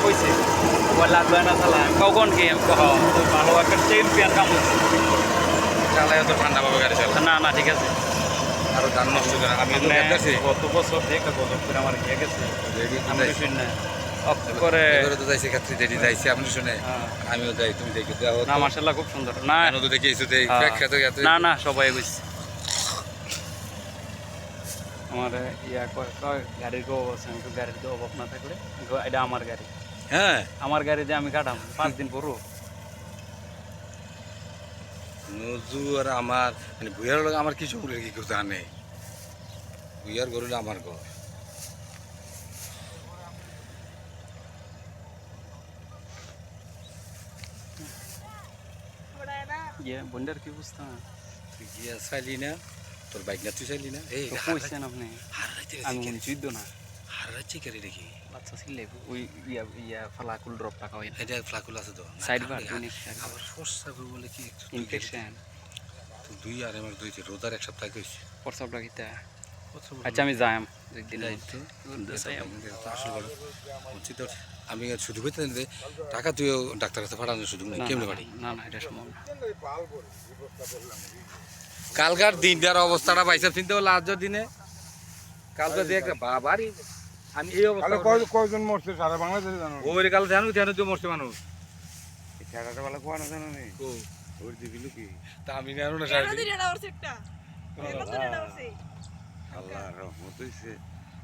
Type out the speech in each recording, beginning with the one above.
কইছে ওই লাগবে না চালা কখন কি ভালো একটা চ্যাম্পিয়ন কাম চালায় তো ঠান্ডা পাবে গাড়ি চালা না না ঠিক আছে আরো ধান নষ্ট করে আমি তো মানে দেখতেছি গত বছর থেকে গজব করে আমার খেয়ে গেছে আমি যাইছি। শুন না করে এবারে তো যাইছে ক্ষেত্রে যেটি যাইছি আপনি শুনে হ্যাঁ। আমিও যাই তুমি দেখি দেখো না মাশাআল্লাহ খুব সুন্দর না কেন তো দেখি এসে দেই হ্যাঁ। ব্যাখ্যা তো এত না না সবাই বুঝছে আমার ইয়া কয় কয় গাড়ির গো আছে আমি তো গাড়ির তো অভাব না থাকলে এটা আমার গাড়ি হ্যাঁ আমার গাড়ি দিয়ে আমি কাটাম 5 দিন পরও নজু আর আমার মানে ভুইয়ার লোক আমার কিছু বলে কি কথা নেই ভুইয়ার গরুলে আমার ঘর ইয়ে বন্ডার কি বুঝতা তুই গিয়া চাইলি না তোর বাইক না তুই চাইলি না এই তো কইছেন আপনি হার রাইতে আমি যুদ্ধ না হার রাইতে কেড়ে দেখি বাচ্চা ছিলে ওই ইয়া ইয়া ফালাকুল ড্রপ টাকা হয় এটা ফ্লাকুল আছে তো সাইড বার আবার সস্তা করে বলে কি একটু ইনফেকশন তো দুই আর আমার দুই রোজার এক সপ্তাহ কইছি প্রস্তাবটা কিতা আচ্ছা আমি যাইম একদিন আমি শুধু কইতে যে টাকা তুইও ডাক্তার কাছে পাঠানোর সুযোগ নেই কেমনে পারি না না এটা সম্ভব না কালকার দিনটার অবস্থাটা পাইছে চিন্তা করলে আজকের দিনে কালকে দিয়ে একটা বাবারই আমি এই অবস্থা কয়জন মরছে সারা বাংলাদেশে জানো ওই কাল জানো জানো তো মরছে মানুষ খেলাটা বেলা কোয়া না জানো নি ও ওর দিবিল কি তা আমি জানো না আল্লাহ রহমত হইছে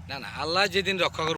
না না আল্লাহ যেদিন রক্ষা করবে